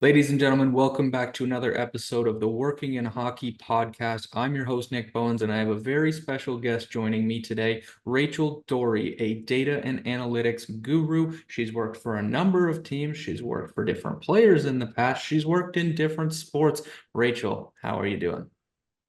Ladies and gentlemen, welcome back to another episode of the Working in Hockey podcast. I'm your host, Nick Bowins, and I have a very special guest joining me today, Rachel Doerrie, a data and analytics guru. She's worked for a number of teams. She's worked for different players in the past. She's worked in different sports. Rachel, how are you doing?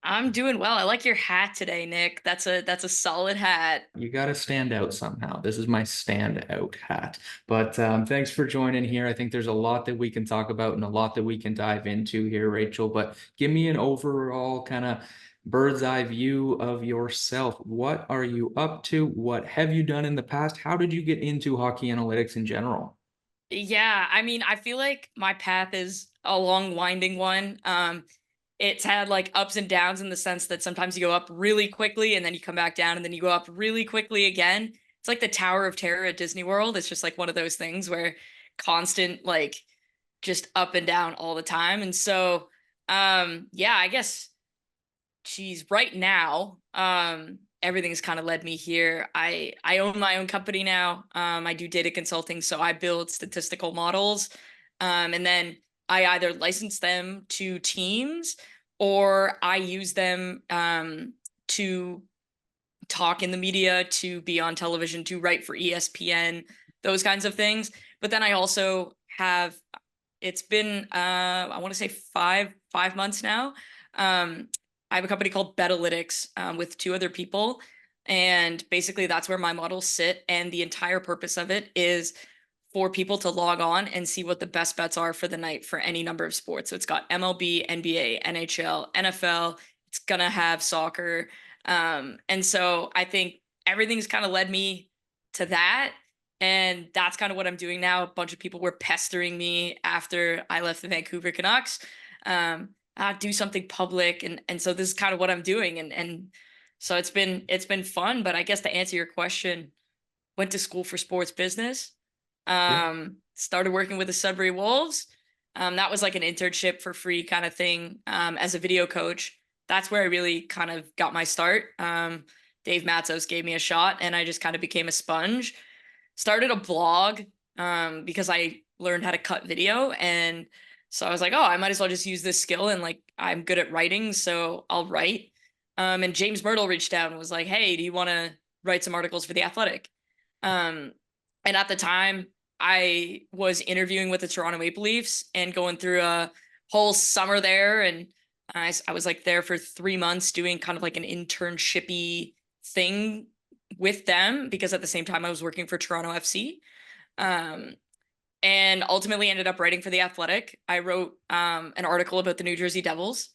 I'm doing well. I like your hat today, Nick. That's a solid hat. You got to stand out somehow. This is my stand out hat. But thanks for joining here. I think there's a lot that we can talk about and a lot that we can dive into here, Rachel. But give me an overall kind of bird's eye view of yourself. What are you up to? What have you done in the past? How did you get into hockey analytics in general? Yeah, I mean, I feel like my path is a long winding one. It's had like ups and downs in the sense that sometimes you go up really quickly and then you come back down and then you go up really quickly again. It's like the Tower of Terror at Disney World. It's just like one of those things where constant like just up and down all the time. And so yeah, I guess geez, right now, everything's kind of led me here. I own my own company now. I do data consulting, so I build statistical models, and then I either license them to teams or I use them to talk in the media, to be on television, to write for ESPN, those kinds of things. But then I also have. It's been I want to say five months now. I have a company called Betalytics with two other people. And basically, that's where my models sit. And the entire purpose of it is for people to log on and see what the best bets are for the night for any number of sports. So it's got MLB, NBA, NHL, NFL. It's going to have soccer. And so I think everything's kind of led me to that. And that's kind of what I'm doing now. A bunch of people were pestering me after I left the Vancouver Canucks. Do something public, and so this is kind of what I'm doing, and so it's been fun. But I guess to answer your question, went to school for sports business. Yeah. Started working with the Sudbury Wolves. That was like an internship for free kind of thing. As a video coach, that's where I really kind of got my start. Dave Matzos gave me a shot, and I just kind of became a sponge. Started a blog because I learned how to cut video, and so I was like, oh, I might as well just use this skill, and like I'm good at writing, so I'll write. And James Myrtle reached out and was like, hey, do you want to write some articles for The Athletic? Um, and at the time, I was interviewing with the Toronto Maple Leafs and going through a whole summer there, and I was like there for 3 months doing kind of like an internshipy thing with them because at the same time I was working for Toronto FC. Um, and ultimately ended up writing for The Athletic. I wrote an article about the New Jersey Devils,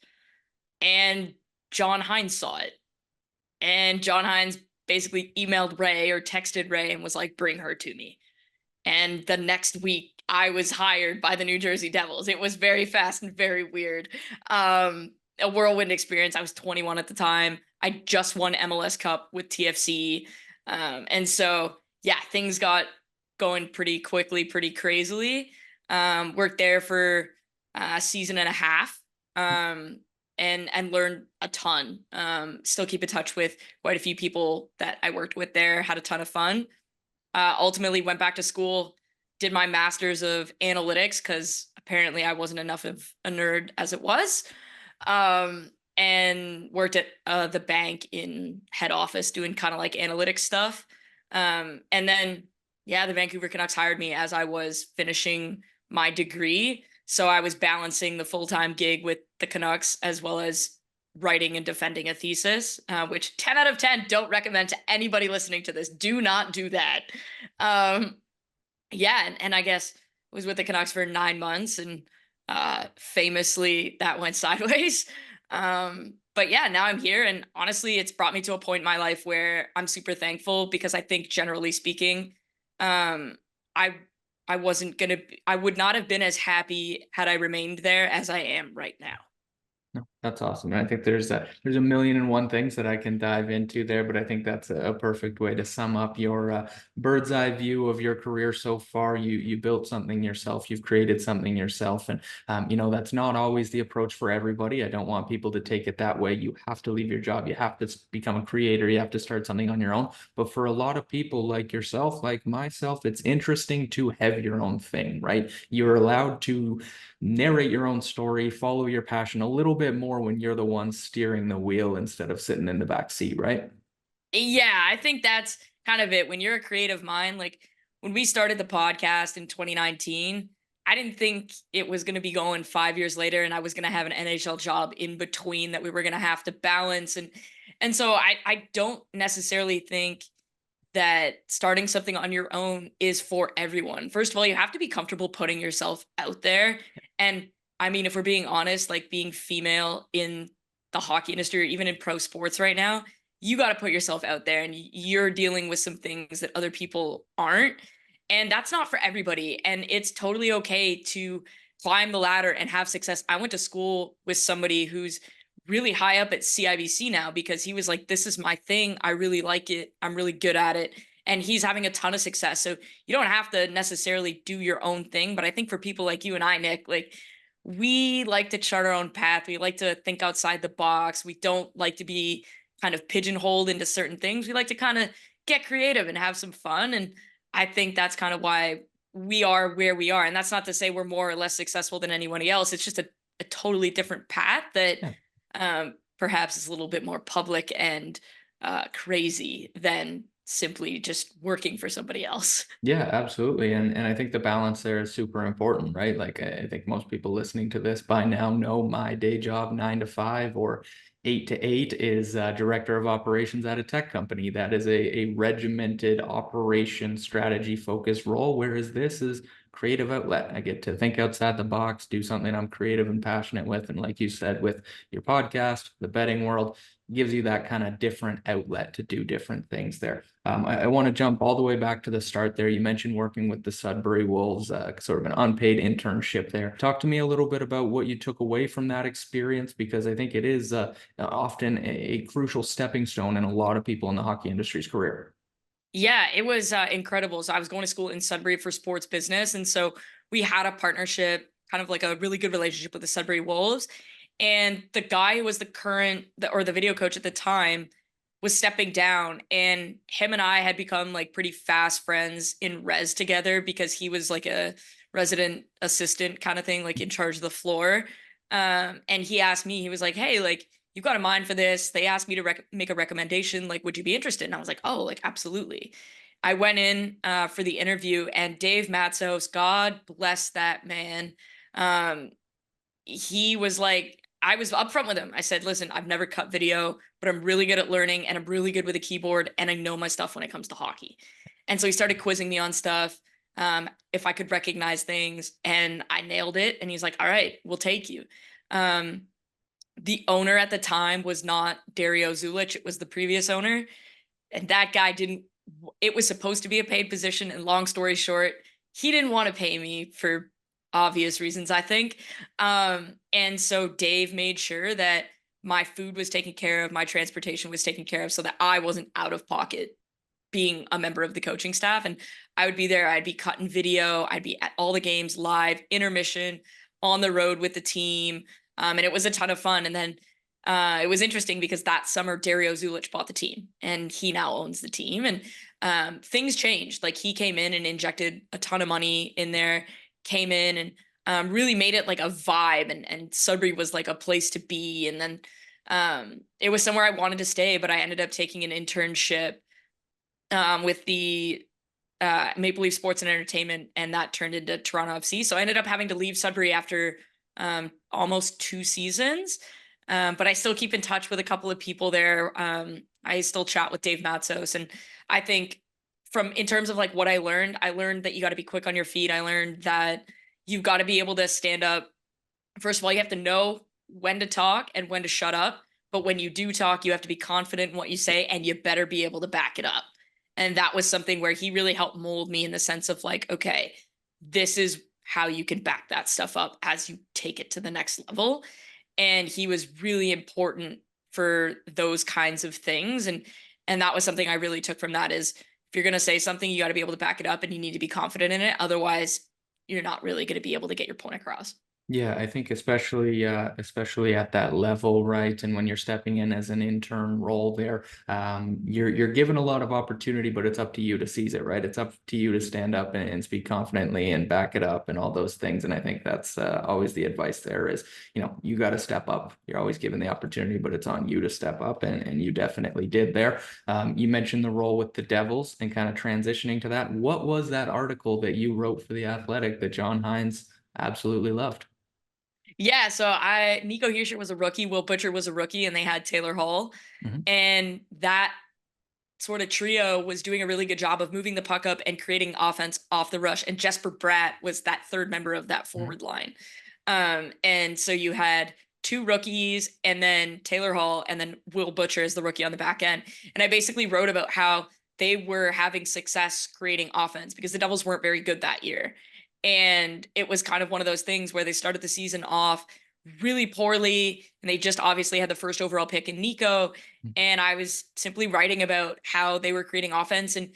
and John Hines saw it. And John Hines basically emailed Ray or texted Ray and was like, bring her to me. And the next week, I was hired by the New Jersey Devils. It was very fast and very weird. A whirlwind experience. I was 21 at the time. I just won MLS Cup with TFC. And so, yeah, things got going pretty quickly, pretty crazily. Worked there for a season and a half. And learned a ton. Still keep in touch with quite a few people that I worked with there. Had a ton of fun. Ultimately went back to school, did my master's of analytics because apparently I wasn't enough of a nerd as it was. And worked at the bank in head office doing kind of like analytics stuff. And then, yeah, the Vancouver Canucks hired me as I was finishing my degree. So I was balancing the full-time gig with the Canucks as well as writing and defending a thesis, which 10 out of 10 don't recommend to anybody listening to this. Do not do that. Yeah, and I guess I was with the Canucks for 9 months, and famously that went sideways. But yeah, now I'm here, and honestly, it's brought me to a point in my life where I'm super thankful because I think generally speaking, um, I I would not have been as happy had I remained there as I am right now. No, that's awesome. And I think there's a million and one things that I can dive into there, but I think that's a perfect way to sum up your bird's eye view of your career so far. You built something yourself, you've created something yourself, and that's not always the approach for everybody. I don't want people to take it that way. You have to leave your job, you have to become a creator, you have to start something on your own. But for a lot of people like yourself, like myself, it's interesting to have your own thing, right? You're allowed to narrate your own story, follow your passion a little bit more when you're the one steering the wheel instead of sitting in the back seat, right? Yeah, I think that's kind of it. When you're a creative mind, like when we started the podcast in 2019, I didn't think it was going to be going 5 years later and I was going to have an NHL job in between that we were going to have to balance. And so I don't necessarily think that starting something on your own is for everyone. First of all, you have to be comfortable putting yourself out there. And I mean, if we're being honest, like being female in the hockey industry or even in pro sports right now, you got to put yourself out there and you're dealing with some things that other people aren't. And that's not for everybody. And it's totally okay to climb the ladder and have success. I went to school with somebody who's really high up at CIBC now because he was like, this is my thing. I really like it. I'm really good at it. And he's having a ton of success. So you don't have to necessarily do your own thing. But I think for people like you and I, Nick, like we like to chart our own path. We like to think outside the box. We don't like to be kind of pigeonholed into certain things. We like to kind of get creative and have some fun. And I think that's kind of why we are where we are. And that's not to say we're more or less successful than anybody else. It's just a totally different path that Yeah. perhaps is a little bit more public and crazy than simply just working for somebody else. Yeah, absolutely. And I think the balance there is super important, right? Like I think most people listening to this by now know my day job, 9 to 5 or 8 to 8, is director of operations at a tech company. That is a regimented operation strategy focused role, whereas this is creative outlet. I get to think outside the box, do something I'm creative and passionate with. And like you said, with your podcast, the betting world, gives you that kind of different outlet to do different things there. I want to jump all the way back to the start there. You mentioned working with the Sudbury Wolves, sort of an unpaid internship there. Talk to me a little bit about what you took away from that experience, because I think it is often a crucial stepping stone in a lot of people in the hockey industry's career. Yeah, it was incredible. So I was going to school in Sudbury for sports business. And so we had a partnership, kind of like a really good relationship with the Sudbury Wolves. And the guy who was the video coach at the time was stepping down. And him and I had become like pretty fast friends in res together because he was like a resident assistant kind of thing, like in charge of the floor. And he asked me, he was like, hey, like, you've got a mind for this. They asked me to make a recommendation. Like, would you be interested? And I was like, oh, like, absolutely. I went in for the interview and Dave Matzos, God bless that man. Um, he was like, I was upfront with him. I said, listen, I've never cut video, but I'm really good at learning and I'm really good with a keyboard and I know my stuff when it comes to hockey. And so he started quizzing me on stuff, if I could recognize things, and I nailed it. And he's like, all right, we'll take you. Um, the owner at the time was not Dario Zulich. It was the previous owner. And that guy didn't, it was supposed to be a paid position. And long story short, he didn't want to pay me for obvious reasons, I think. And so Dave made sure that my food was taken care of, my transportation was taken care of so that I wasn't out of pocket being a member of the coaching staff. And I would be there, I'd be cutting video, I'd be at all the games live, intermission, on the road with the team. And it was a ton of fun. And then it was interesting because that summer Dario Zulich bought the team and he now owns the team. And things changed. Like he came in and injected a ton of money in there, came in and really made it like a vibe. And Sudbury was like a place to be. And then it was somewhere I wanted to stay, but I ended up taking an internship with the Maple Leaf Sports and Entertainment, and that turned into Toronto FC. So I ended up having to leave Sudbury after almost 2 seasons. But I still keep in touch with a couple of people there. I still chat with Dave Matzos. And I think in terms of like what I learned that you got to be quick on your feet. I learned that you've got to be able to stand up. First of all, you have to know when to talk and when to shut up. But when you do talk, you have to be confident in what you say and you better be able to back it up. And that was something where he really helped mold me in the sense of like, okay, this is how you can back that stuff up as you take it to the next level. And he was really important for those kinds of things. And that was something I really took from that is if you're going to say something, you got to be able to back it up and you need to be confident in it. Otherwise, you're not really going to be able to get your point across. Yeah, I think especially at that level, right? And when you're stepping in as an intern role there, you're given a lot of opportunity, but it's up to you to seize it, right? It's up to you to stand up and speak confidently and back it up and all those things. And I think that's always the advice there is, you got to step up. You're always given the opportunity, but it's on you to step up, and you definitely did there. You mentioned the role with the Devils and kind of transitioning to that. What was that article that you wrote for The Athletic that John Hines absolutely loved? Yeah, so Nico Hischier was a rookie, Will Butcher was a rookie, and they had Taylor Hall. Mhm. And that sort of trio was doing a really good job of moving the puck up and creating offense off the rush. And Jesper Bratt was that third member of that Mhm. forward line. And so you had two rookies and then Taylor Hall and then Will Butcher as the rookie on the back end. And I basically wrote about how they were having success creating offense because the Devils weren't very good that year. And it was kind of one of those things where they started the season off really poorly and they just obviously had the first overall pick in Nico, and I was simply writing about how they were creating offense. And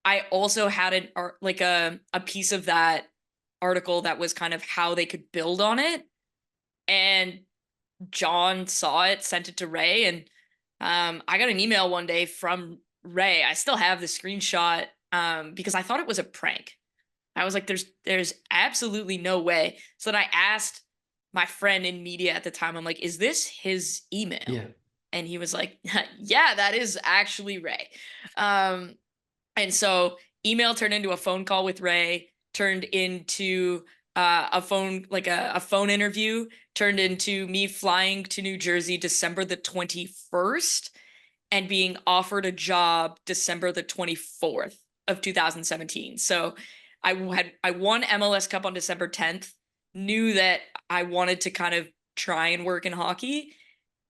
I also had an art like a piece of that article that was kind of how they could build on it. And John saw it, sent it to Ray, and I got an email one day from Ray. I still have the screenshot because I thought it was a prank. I was like, there's absolutely no way. So then I asked my friend in media at the time, I'm like, is this his email? Yeah. And he was like, yeah, that is actually Ray. Um, and so email turned into a phone call with Ray, turned into a phone, like a phone interview, turned into me flying to New Jersey December the 21st and being offered a job December the 24th of 2017. So I won MLS Cup on December 10th, knew that I wanted to kind of try and work in hockey,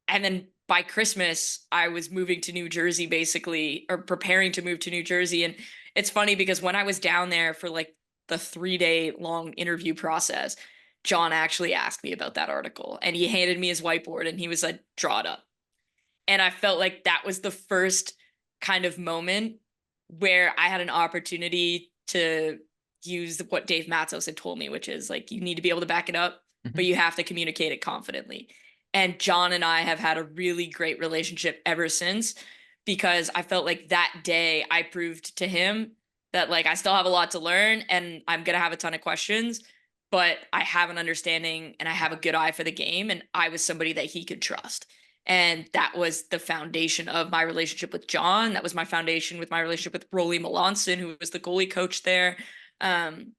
and then by Christmas I was moving to New Jersey basically, or preparing to move to New Jersey. And it's funny because when I was down there for like the 3-day long interview process, John actually asked me about that article and he handed me his whiteboard and he was like, draw it up. And I felt like that was the first kind of moment where I had an opportunity to use what Dave Matzos had told me, which is like, you need to be able to back it up, but Mhm. you have to communicate it confidently. And John and I have had a really great relationship ever since, because I felt like that day I proved to him that like I still have a lot to learn and I'm going to have a ton of questions, but I have an understanding and I have a good eye for the game. And I was somebody that he could trust. And that was the foundation of my relationship with John. That was my foundation with my relationship with Rolly Melanson, who was the goalie coach there. Um,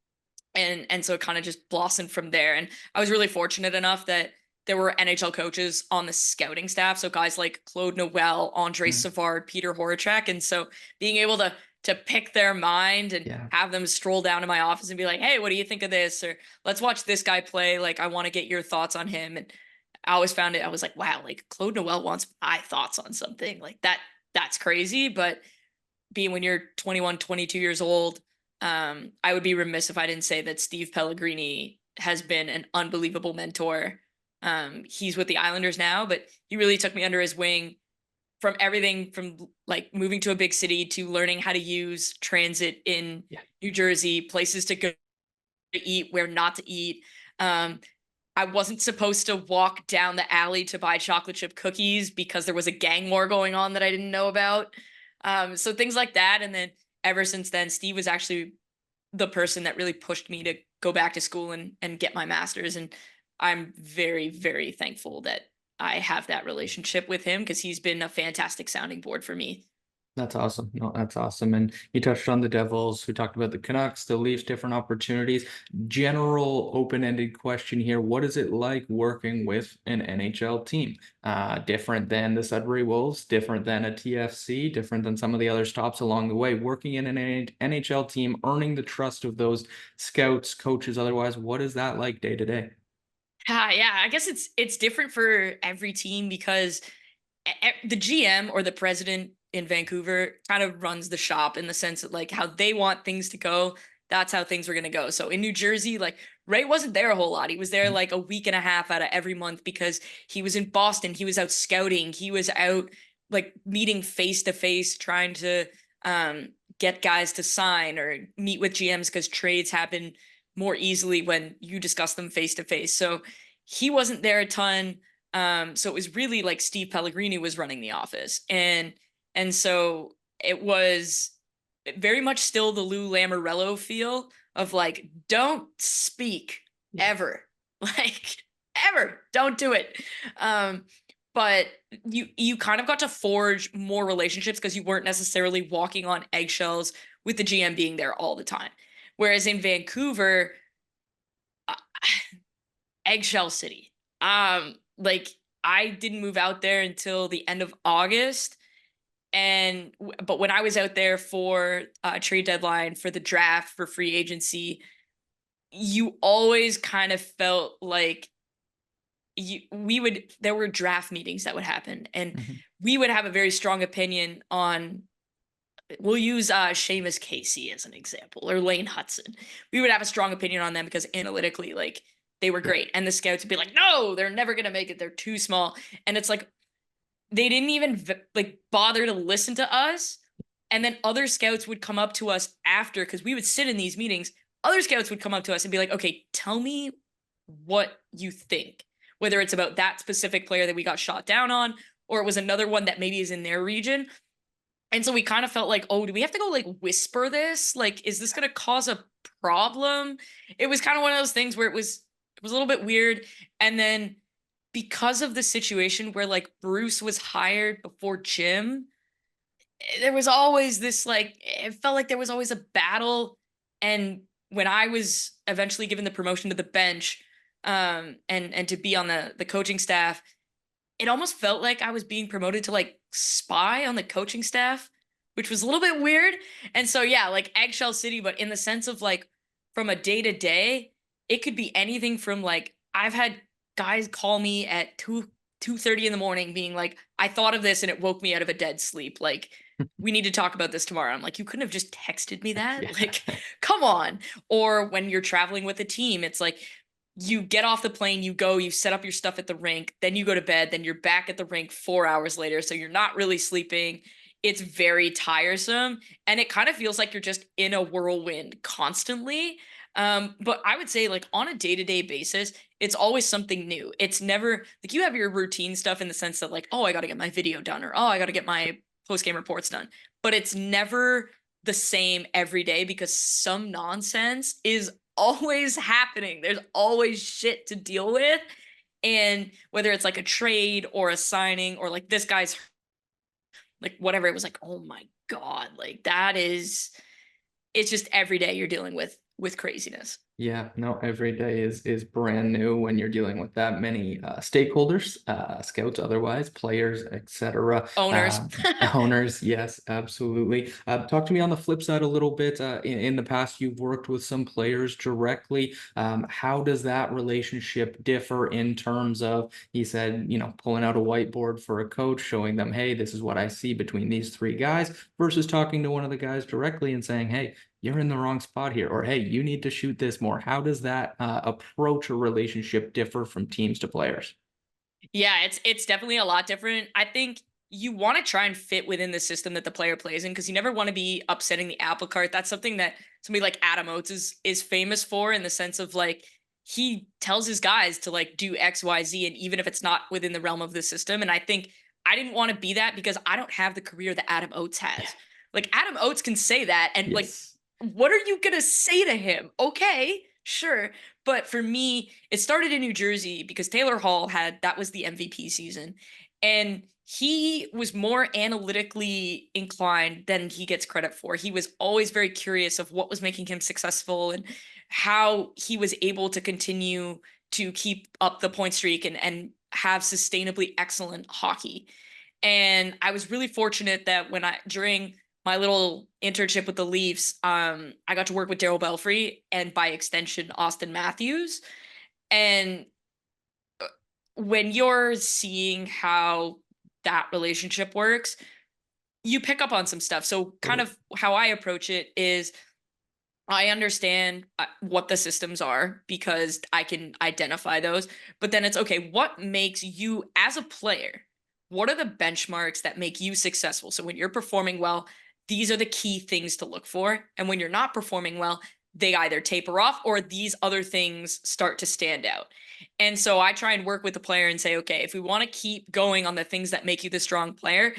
and so it kind of just blossomed from there. And I was really fortunate enough that there were NHL coaches on the scouting staff. So guys like Claude Noel, Andre Mhm. Savard, Peter Horachek. And so being able to pick their mind and Yeah. have them stroll down to my office and be like, hey, what do you think of this? Or let's watch this guy play. Like, I want to get your thoughts on him. And I always found it, I was like, wow, like Claude Noel wants my thoughts on something like that. That's crazy. But being when you're 21, 22 years old, I would be remiss if I didn't say that Steve Pellegrini has been an unbelievable mentor. He's with the Islanders now, but he really took me under his wing from everything from like moving to a big city to learning how to use transit in Yeah. New Jersey, places to go to eat, where not to eat. Um, I wasn't supposed to walk down the alley to buy chocolate chip cookies because there was a gang war going on that I didn't know about. So things like that. And then ever since then, Steve was actually the person that really pushed me to go back to school and get my master's. And I'm very, very thankful that I have that relationship with him because he's been a fantastic sounding board for me. That's awesome. No, that's awesome. And you touched on the Devils. We talked about the Canucks, the Leafs, different opportunities. General open-ended question here. What is it like working with an NHL team? Different than the Sudbury Wolves, different than a TFC, different than some of the other stops along the way. Working in an NHL team, earning the trust of those scouts, coaches, otherwise, what is that like day to day? Yeah, I guess it's different for every team because the GM or the president in Vancouver kind of runs the shop in the sense that like how they want things to go, that's how things were going to go. So in New Jersey, like Ray wasn't there a whole lot. He was there like a week and a half out of every month because he was in Boston. He was out scouting. He was out like meeting face to face, trying to get guys to sign or meet with GMs because trades happen more easily when you discuss them face to face. So he wasn't there a ton. So it was really like Steve Pellegrini was running the office. And so it was very much still the Lou Lamoriello feel of like, don't speak ever. Like ever. Don't do it. But you kind of got to forge more relationships because you weren't necessarily walking on eggshells with the GM being there all the time. Whereas in Vancouver, uh, eggshell city. Like I didn't move out there until the end of August, but when I was out there for trade deadline, for the draft, for free agency, you always kind of felt like there were draft meetings that would happen, and Mhm. we would have a very strong opinion on. We'll use Seamus Casey as an example, or Lane Hudson. We would have a strong opinion on them because analytically, like they were Yeah. great, and the scouts would be like, "No, they're never gonna make it. They're too small." And it's like they didn't even like bother to listen to us. And then other scouts would come up to us after, because we would sit in these meetings. Other scouts would come up to us and be like, "Okay, tell me what you think, whether it's about that specific player that we got shot down on, or it was another one that maybe is in their region." And so we kind of felt like, oh, do we have to go like whisper this? Like, is this going to cause a problem? It was kind of one of those things where it was a little bit weird. And then because of the situation where like Bruce was hired before Jim, there was always this like, it felt like there was always a battle. And when I was eventually given the promotion to the bench, and to be on the coaching staff, it almost felt like I was being promoted to like spy on the coaching staff, which was a little bit weird. And so yeah, like eggshell city, but in the sense of like from a day to day, it could be anything from like I've had guys call me at 2:30 in the morning being like, "I thought of this and it woke me out of a dead sleep. Like we need to talk about this tomorrow." I'm like, "You couldn't have just texted me that?" Yeah. Like, come on. Or when you're traveling with a team, it's like you get off the plane, you go, you set up your stuff at the rink, then you go to bed, then you're back at the rink 4 hours later. So you're not really sleeping. It's very tiresome. And it kind of feels like you're just in a whirlwind constantly. But I would say, like, on a day to day basis, it's always something new. It's never like you have your routine stuff in the sense that, like, oh, I got to get my video done, or oh, I got to get my post game reports done. But it's never the same every day because some nonsense is always happening. There's always shit to deal with. And whether it's like a trade or a signing or like this guy's like whatever, it was like, oh my God, like it's just every day you're dealing with craziness. Yeah, no, every day is brand new when you're dealing with that many stakeholders, scouts, otherwise, players, etc. Owners. Owners, yes, absolutely. Talk to me on the flip side a little bit. In the past, you've worked with some players directly. How does that relationship differ in terms of, he said, pulling out a whiteboard for a coach, showing them, hey, this is what I see between these three guys, versus talking to one of the guys directly and saying, hey, you're in the wrong spot here, or hey, you need to shoot this more. How does that approach a relationship differ from teams to players? Yeah, it's definitely a lot different. I think you want to try and fit within the system that the player plays in, because you never want to be upsetting the apple cart. That's something that somebody like Adam Oates is famous for, in the sense of like he tells his guys to like do X, Y, Z, and even if it's not within the realm of the system. And I think I didn't want to be that because I don't have the career that Adam Oates has. Like Adam Oates can say that, and like, Yes. what are you gonna say to him? Okay, sure. But for me, it started in New Jersey because Taylor Hall that was the MVP season. And he was more analytically inclined than he gets credit for. He was always very curious of what was making him successful and how he was able to continue to keep up the point streak and have sustainably excellent hockey. And I was really fortunate that during my little internship with the Leafs, I got to work with Daryl Belfry and by extension Austin Matthews. And when you're seeing how that relationship works, you pick up on some stuff. So kind of how I approach it is I understand what the systems are because I can identify those. But then it's okay, what makes you as a player? What are the benchmarks that make you successful? So when you're performing well, these are the key things to look for. And when you're not performing well, they either taper off or these other things start to stand out. And so I try and work with the player and say, okay, if we want to keep going on the things that make you the strong player,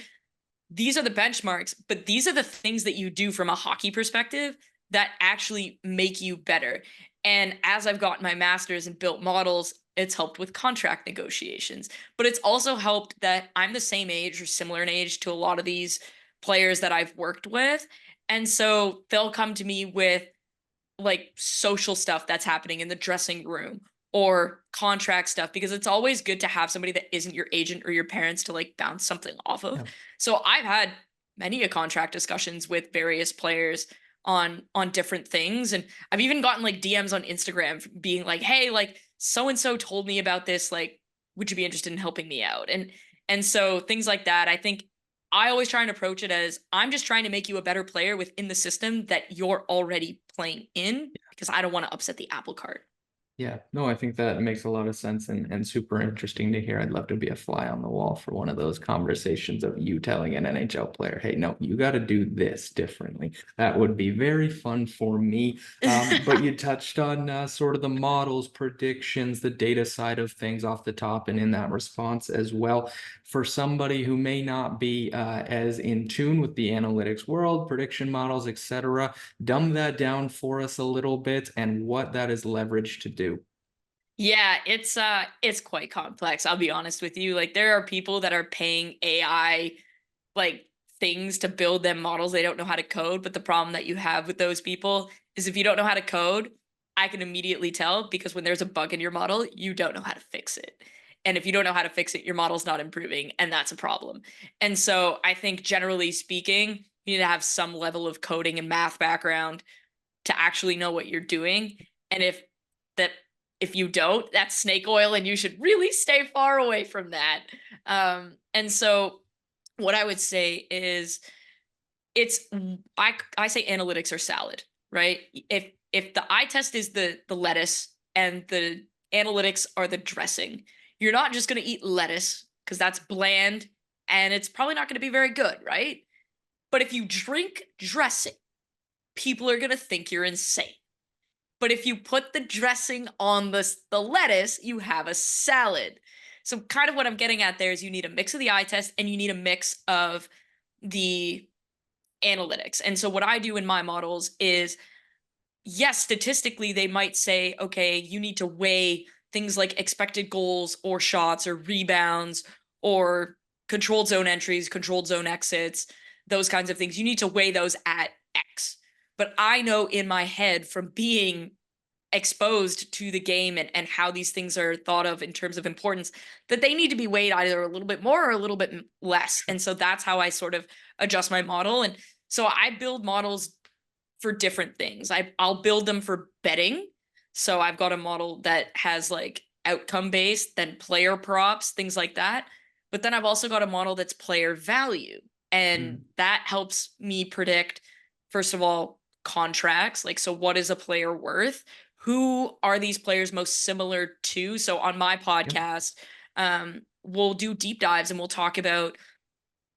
these are the benchmarks, but these are the things that you do from a hockey perspective that actually make you better. And as I've gotten my master's and built models, it's helped with contract negotiations, but it's also helped that I'm the same age or similar in age to a lot of these players that I've worked with. And so they'll come to me with like social stuff that's happening in the dressing room or contract stuff, because it's always good to have somebody that isn't your agent or your parents to like bounce something off of. Yeah. So I've had many a contract discussions with various players on different things, and I've even gotten like DMs on Instagram being like, hey, like so and so told me about this, like would you be interested in helping me out? And so things like that. I think I always try and approach it as I'm just trying to make you a better player within the system that you're already playing in, because I don't want to upset the apple cart. Yeah, no, I think that makes a lot of sense and super interesting to hear. I'd love to be a fly on the wall for one of those conversations of you telling an NHL player, hey, no, you got to do this differently. That would be very fun for me. But you touched on sort of the models, predictions, the data side of things off the top and in that response as well. For somebody who may not be as in tune with the analytics world, prediction models, etc., dumb that down for us a little bit and what that is leveraged to do. Yeah, it's quite complex. I'll be honest with you. Like there are people that are paying AI like things to build them models they don't know how to code, but the problem that you have with those people is if you don't know how to code, I can immediately tell, because when there's a bug in your model, you don't know how to fix it. And if you don't know how to fix it, your model's not improving, and that's a problem. And so I think generally speaking, you need to have some level of coding and math background to actually know what you're doing. And that if you don't, that's snake oil, and you should really stay far away from that. And so what I would say is it's I say analytics are salad, right? If the eye test is the lettuce and the analytics are the dressing, you're not just going to eat lettuce because that's bland and it's probably not going to be very good, right? But if you drink dressing, people are going to think you're insane. But if you put the dressing on the lettuce, you have a salad. So kind of what I'm getting at there is you need a mix of the eye test and you need a mix of the analytics. And so what I do in my models is, yes, statistically, they might say, okay, you need to weigh things like expected goals or shots or rebounds or controlled zone entries, controlled zone exits, those kinds of things. You need to weigh those at X. But I know in my head from being exposed to the game and how these things are thought of in terms of importance, that they need to be weighed either a little bit more or a little bit less. And so that's how I sort of adjust my model. And so I build models for different things. I'll build them for betting. So I've got a model that has like outcome based, then player props, things like that. But then I've also got a model that's player value. And that helps me predict, first of all, contracts. Like, so what is a player worth? Who are these players most similar to? So on my Yep. podcast, we'll do deep dives and we'll talk about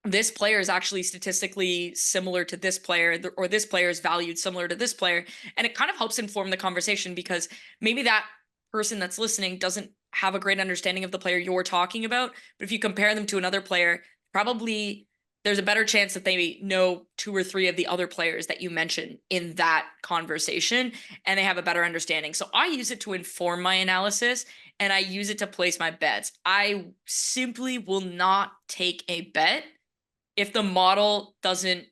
this player is actually statistically similar to this player, or this player is valued similar to this player. And it kind of helps inform the conversation, because maybe that person that's listening doesn't have a great understanding of the player you're talking about. But if you compare them to another player, probably there's a better chance that they know two or three of the other players that you mentioned in that conversation, and they have a better understanding. So I use it to inform my analysis and I use it to place my bets. I simply will not take a bet if the model doesn't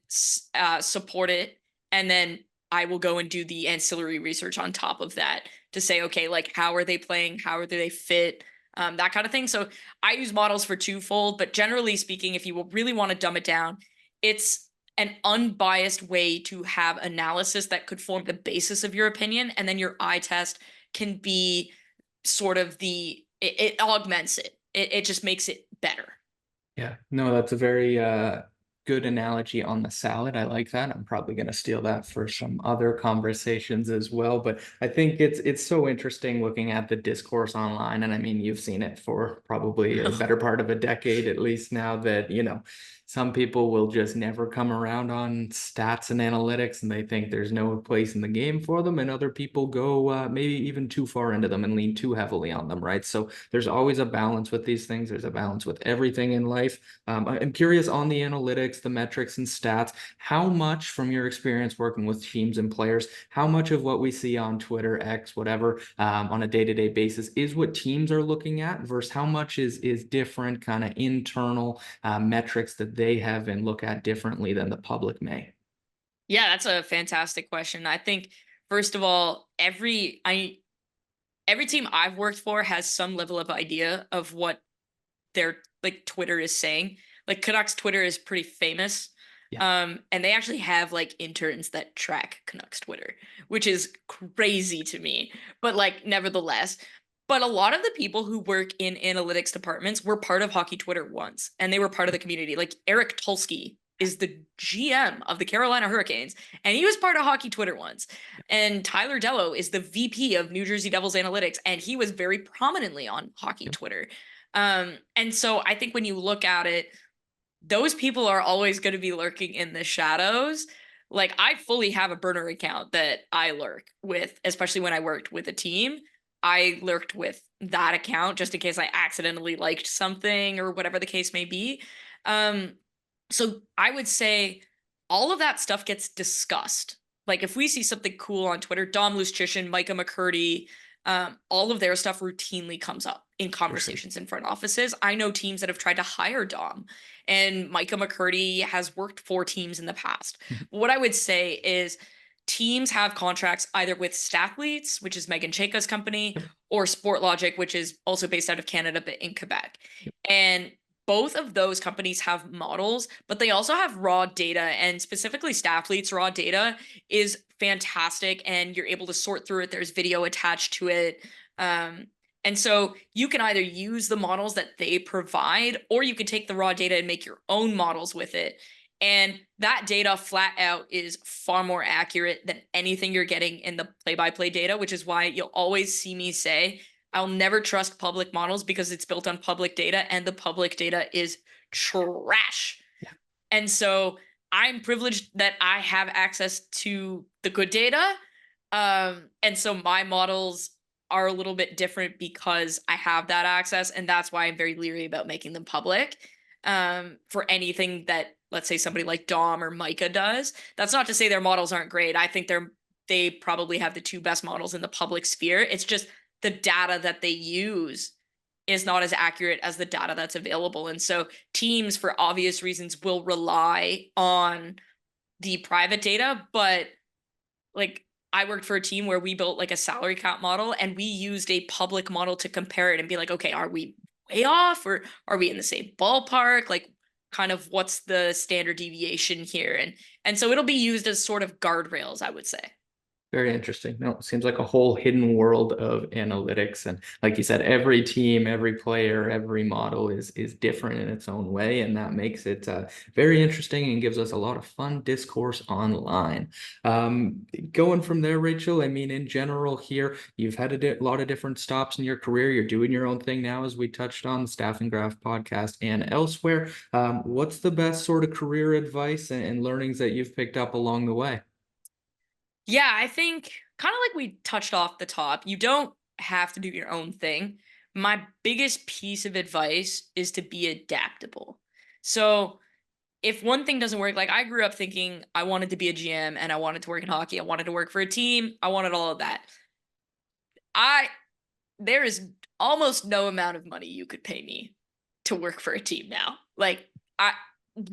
support it, and then I will go and do the ancillary research on top of that to say, okay, like how are they playing? How do they fit? That kind of thing. So I use models for twofold, but generally speaking, if you really want to dumb it down, it's an unbiased way to have analysis that could form the basis of your opinion. And then your eye test can be sort of it augments it. It just makes it better. Yeah, no, that's a very good analogy on the salad. I like that. I'm probably going to steal that for some other conversations as well. But I think it's so interesting looking at the discourse online. And I mean, you've seen it for probably a better part of a decade at least now, that, some people will just never come around on stats and analytics, and they think there's no place in the game for them. And other people go maybe even too far into them and lean too heavily on them, right? So there's always a balance with these things. There's a balance with everything in life. I'm curious on the analytics, the metrics and stats, how much from your experience working with teams and players, how much of what we see on Twitter, X, whatever, on a day-to-day basis is what teams are looking at versus how much is different kind of internal metrics that they have and look at differently than the public may? Yeah, that's a fantastic question. I think first of all, every team I've worked for has some level of idea of what their like Twitter is saying. Like Canucks Twitter is pretty famous. Yeah. And they actually have like interns that track Canucks Twitter, which is crazy to me. But like nevertheless, but a lot of the people who work in analytics departments were part of Hockey Twitter once, and they were part of the community. Like Eric Tulsky is the GM of the Carolina Hurricanes, and he was part of Hockey Twitter once. And Tyler Dello is the VP of New Jersey Devils Analytics, and he was very prominently on Hockey Twitter. And so I think when you look at it, those people are always going to be lurking in the shadows. Like I fully have a burner account that I lurk with, especially when I worked with a team. I lurked with that account just in case I accidentally liked something or whatever the case may be. Um, so I would say all of that stuff gets discussed. Like if we see something cool on Twitter, Dom Luszczyszyn, Micah McCurdy, all of their stuff routinely comes up in conversations in front offices. I know teams that have tried to hire Dom, and Micah McCurdy has worked for teams in the past. What I would say is teams have contracts either with Stathletes, which is Megan Chayka's company, or Sportlogic, which is also based out of Canada but in Quebec. And both of those companies have models, but they also have raw data, and specifically Stathlete's raw data is fantastic, and you're able to sort through it. There's video attached to it. And so you can either use the models that they provide, or you can take the raw data and make your own models with it. And that data flat out is far more accurate than anything you're getting in the play-by-play data, which is why you'll always see me say, I'll never trust public models because it's built on public data, and the public data is trash. Yeah. And so I'm privileged that I have access to the good data. And so my models are a little bit different because I have that access, and that's why I'm very leery about making them public. For anything that, let's say, somebody like Dom or Micah does. That's not to say their models aren't great. I think they probably have the two best models in the public sphere. It's just the data that they use is not as accurate as the data that's available. And so teams, for obvious reasons, will rely on the private data. But like I worked for a team where we built like a salary cap model, and we used a public model to compare it and be like, okay, are we way off, or are we in the same ballpark? Like kind of what's the standard deviation here? And so it'll be used as sort of guardrails, I would say. Very interesting. No, it seems like a whole hidden world of analytics. And like you said, every team, every player, every model is different in its own way. And that makes it very interesting and gives us a lot of fun discourse online. Going from there, Rachel, I mean, in general here, you've had a lot of different stops in your career. You're doing your own thing now, as we touched on the Staff and Graph podcast and elsewhere. What's the best sort of career advice and learnings that you've picked up along the way? Yeah, I think kind of like we touched off the top, you don't have to do your own thing. My biggest piece of advice is to be adaptable. So if one thing doesn't work, like I grew up thinking I wanted to be a GM and I wanted to work in hockey, I wanted to work for a team, I wanted all of that. There is almost no amount of money you could pay me to work for a team now. Like I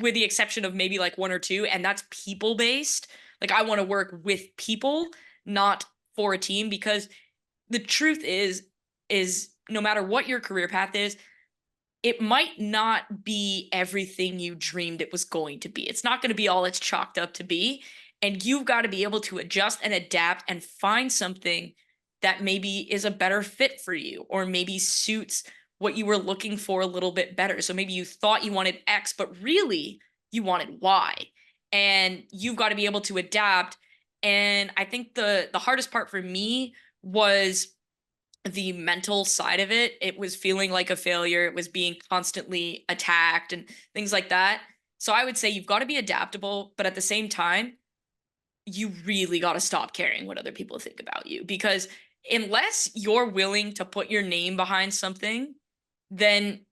with the exception of maybe like one or two, and that's people based. Like I want to work with people, not for a team, because the truth is no matter what your career path is, it might not be everything you dreamed it was going to be. It's not going to be all it's chalked up to be. And you've got to be able to adjust and adapt and find something that maybe is a better fit for you, or maybe suits what you were looking for a little bit better. So maybe you thought you wanted X, but really you wanted Y. And you've got to be able to adapt. And I think the hardest part for me was the mental side of it. It was feeling like a failure. It was being constantly attacked and things like that. So I would say you've got to be adaptable, but at the same time, you really got to stop caring what other people think about you, because unless you're willing to put your name behind something, then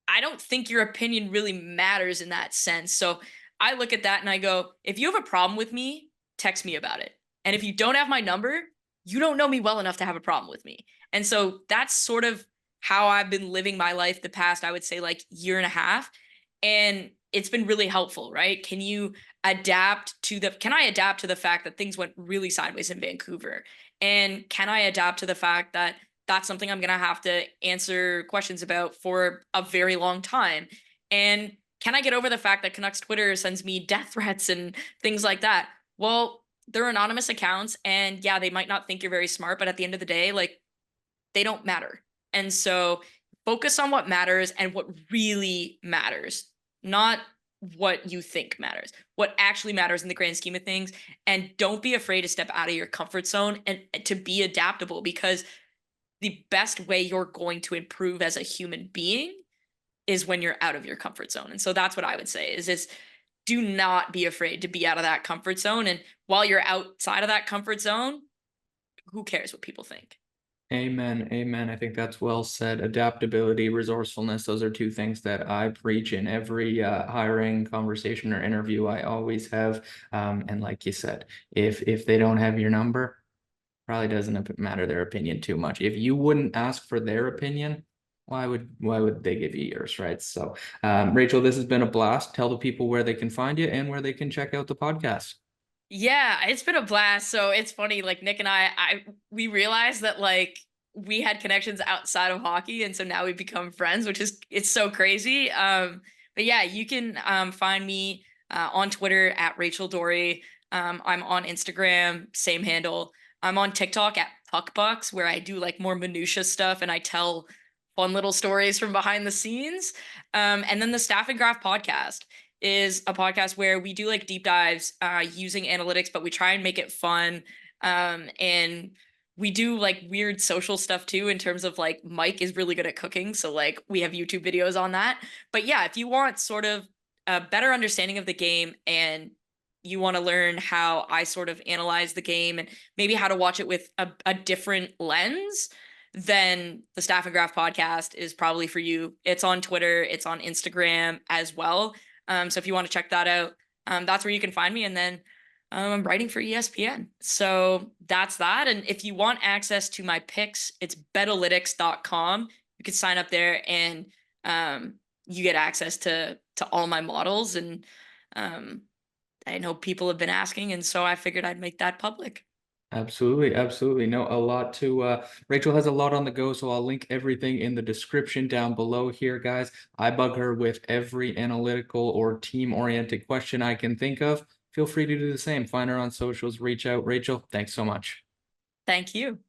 I don't think your opinion really matters in that sense. So I look at that and I go, if you have a problem with me, text me about it. And if you don't have my number, you don't know me well enough to have a problem with me. And so that's sort of how I've been living my life the past, I would say, like year and a half. And it's been really helpful, right? Can I adapt to the fact that things went really sideways in Vancouver? And can I adapt to the fact that that's something I'm going to have to answer questions about for a very long time? And can I get over the fact that Canucks Twitter sends me death threats and things like that? Well, they're anonymous accounts, and yeah, they might not think you're very smart, but at the end of the day, like, they don't matter. And so focus on what matters and what really matters, not what you think matters, what actually matters in the grand scheme of things. And don't be afraid to step out of your comfort zone and to be adaptable, because the best way you're going to improve as a human being is when you're out of your comfort zone. And so that's what I would say is do not be afraid to be out of that comfort zone. And while you're outside of that comfort zone, who cares what people think? Amen. Amen. I think that's well said. Adaptability, resourcefulness, those are two things that I preach in every hiring conversation or interview I always have. And like you said, if they don't have your number, probably doesn't matter their opinion too much. If you wouldn't ask for their opinion, why would they give you yours, right? So, Rachel, this has been a blast. Tell the people where they can find you and where they can check out the podcast. Yeah, it's been a blast. So it's funny, like Nick and we realized that like we had connections outside of hockey, and so now we've become friends, which is it's so crazy. But yeah, you can find me on Twitter at Rachel Doerrie. I'm on Instagram, same handle. I'm on TikTok at Puckbucks, where I do like more minutia stuff and I tell fun little stories from behind the scenes. And then the Staff and Graph podcast is a podcast where we do like deep dives using analytics, but we try and make it fun. And we do like weird social stuff too, in terms of like Mike is really good at cooking. So like we have YouTube videos on that. But yeah, if you want sort of a better understanding of the game and you want to learn how I sort of analyze the game and maybe how to watch it with a different lens, then the Staff and Graph podcast is probably for you. It's on Twitter, it's on Instagram as well. So if you want to check that out, that's where you can find me. And then I'm writing for ESPN. So that's that. And if you want access to my picks, it's betalytics.com. You can sign up there and you get access to all my models. And I know people have been asking, and so I figured I'd make that public. Absolutely, absolutely. No, a lot to Rachel has a lot on the go, so I'll link everything in the description down below here, guys. I bug her with every analytical or team-oriented question I can think of. Feel free to do the same. Find her on socials, reach out. Rachel, thanks so much. Thank you.